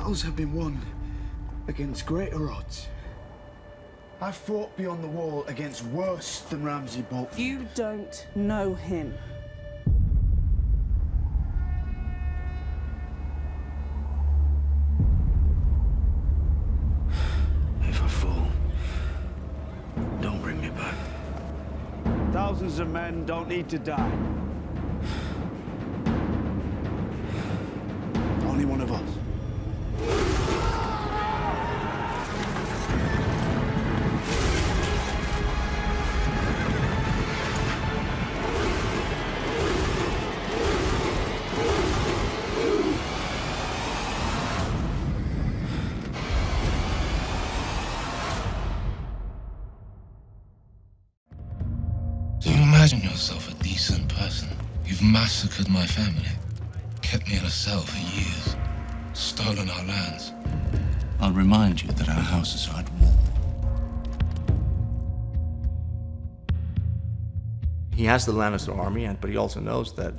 battles have been won against greater odds. I've fought beyond the wall against worse than Ramsay Bolton. You don't know him. If I fall, don't bring me back. Thousands of men don't need to die. Only one of us. So you imagine yourself a decent person. You've massacred my family, kept me in a cell for years, stolen our lands. I'll remind you that our houses are at war. He has the Lannister army, but he also knows that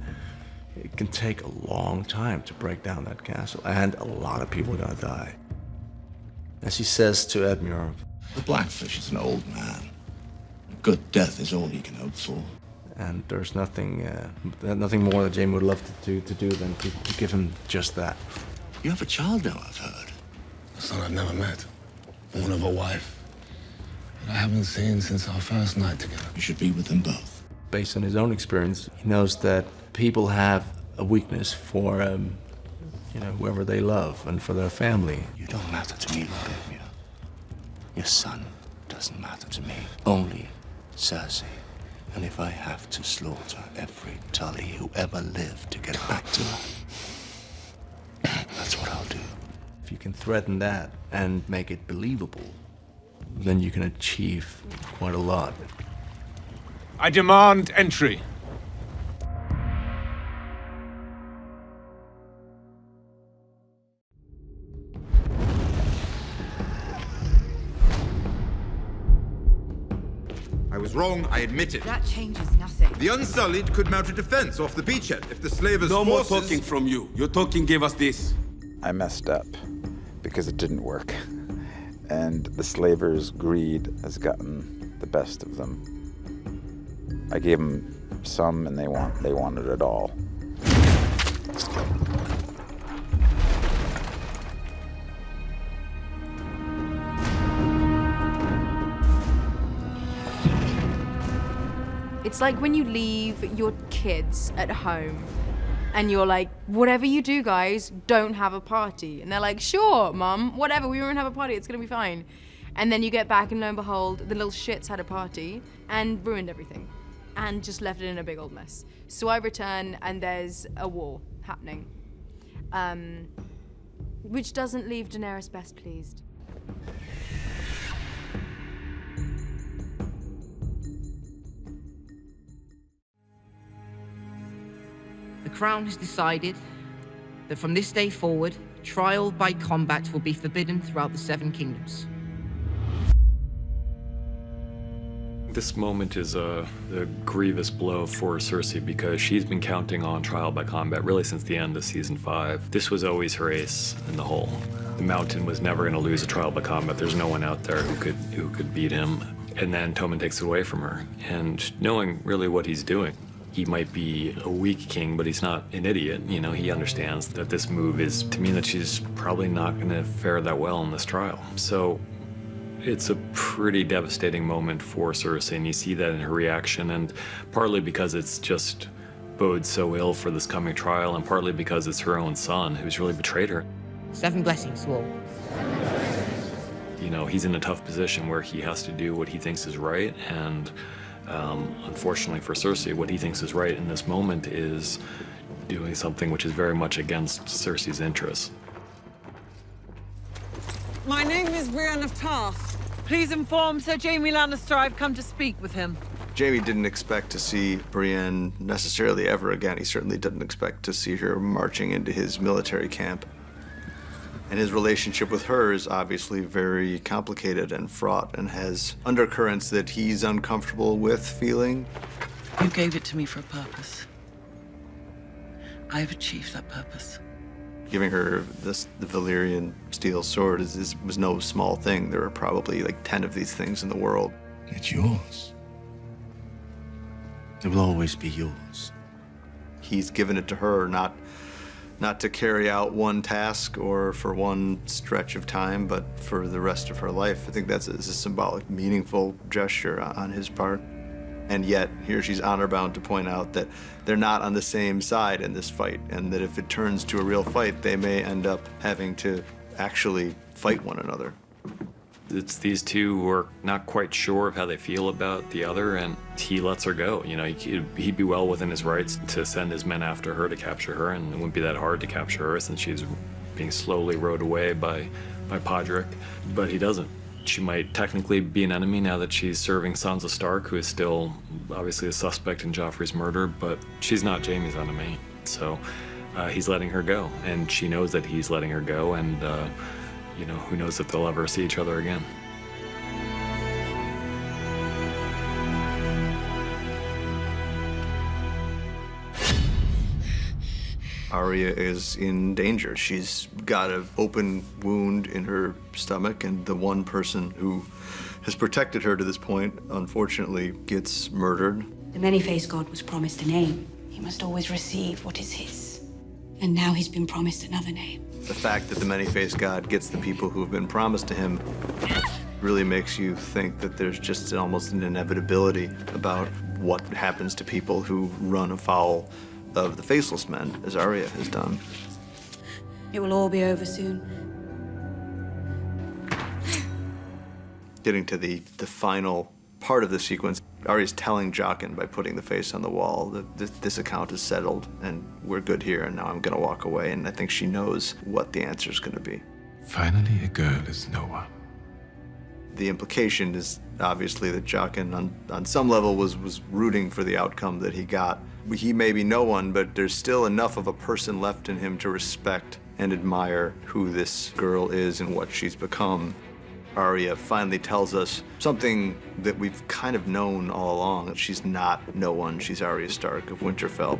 it can take a long time to break down that castle, and a lot of people are gonna die. As he says to Edmure, The Blackfish is an old man. A good death is all he can hope for. and there's nothing more that Jaime would love to do than to give him just that. You have a child now, I've heard. A son I've never met. Born of a wife that I haven't seen since our first night together. You should be with them both. Based on his own experience, he knows that people have a weakness for, whoever they love and for their family. You don't matter to me, Lord Edmure. Your son doesn't matter to me. Only Cersei. And if I have to slaughter every Tully who ever lived to get back to her, that's what I'll do. If you can threaten that and make it believable, then you can achieve quite a lot. I demand entry. I was wrong, I admit it. That changes nothing. The Unsullied could mount a defense off the beachhead if the slavers' No more forces... talking from you. Your talking gave us this. I messed up because it didn't work. And the slavers' greed has gotten the best of them. I gave them some and they wanted it all. It's like when you leave your kids at home and you're like, whatever you do, guys, don't have a party. And they're like, sure, Mum, whatever, we won't have a party, it's gonna be fine. And then you get back and lo and behold, the little shits had a party and ruined everything and just left it in a big old mess. So I return and there's a war happening, which doesn't leave Daenerys best pleased. The Crown has decided that from this day forward, trial by combat will be forbidden throughout the Seven Kingdoms. This moment is a grievous blow for Cersei because she's been counting on trial by combat really since the end of season 5. This was always her ace in the hole. The Mountain was never going to lose a trial by combat. There's no one out there who could beat him. And then Tommen takes it away from her. And knowing really what he's doing, he might be a weak king, but he's not an idiot. You know, he understands that this move is to mean that she's probably not going to fare that well in this trial. So it's a pretty devastating moment for Cersei, and you see that in her reaction, and partly because it's just bodes so ill for this coming trial, and partly because it's her own son who's really betrayed her. 7 blessings, Swall. You know, he's in a tough position where he has to do what he thinks is right, and unfortunately for Cersei, what he thinks is right in this moment is doing something which is very much against Cersei's interests. My name is Brienne of Tarth. Please inform Sir Jaime Lannister I've come to speak with him. Jaime didn't expect to see Brienne necessarily ever again. He certainly didn't expect to see her marching into his military camp. And his relationship with her is obviously very complicated and fraught and has undercurrents that he's uncomfortable with feeling. You gave it to me for a purpose. I have achieved that purpose. Giving her the Valyrian steel sword was no small thing. There are probably like 10 of these things in the world. It's yours. It will always be yours. He's given it to her, not to carry out one task or for one stretch of time, but for the rest of her life. I think that's a symbolic, meaningful gesture on his part. And yet, here she's honor-bound to point out that they're not on the same side in this fight, and that if it turns to a real fight, they may end up having to actually fight one another. It's these two who are not quite sure of how they feel about the other, and he lets her go. You know, he'd be well within his rights to send his men after her to capture her, and it wouldn't be that hard to capture her since she's being slowly rowed away by Podrick, but he doesn't. She might technically be an enemy now that she's serving Sansa Stark, who is still obviously a suspect in Joffrey's murder, but she's not Jaime's enemy. So he's letting her go, and she knows that he's letting her go, and you know, who knows if they'll ever see each other again. Arya is in danger. She's got an open wound in her stomach, and the one person who has protected her to this point, unfortunately, gets murdered. The many-faced god was promised a name. He must always receive what is his. And now he's been promised another name. The fact that the many-faced god gets the people who have been promised to him really makes you think that there's just almost an inevitability about what happens to people who run afoul of the Faceless Men, as Arya has done. It will all be over soon. Getting to the final part of the sequence, Arya's telling Jaqen by putting the face on the wall that this account is settled and we're good here and now I'm gonna walk away, and I think she knows what the answer is gonna be. Finally, a girl is no one. The implication is obviously that Jaqen on some level was rooting for the outcome that he got. He may be no one, but there's still enough of a person left in him to respect and admire who this girl is and what she's become. Arya finally tells us something that we've kind of known all along, that she's not no one, she's Arya Stark of Winterfell.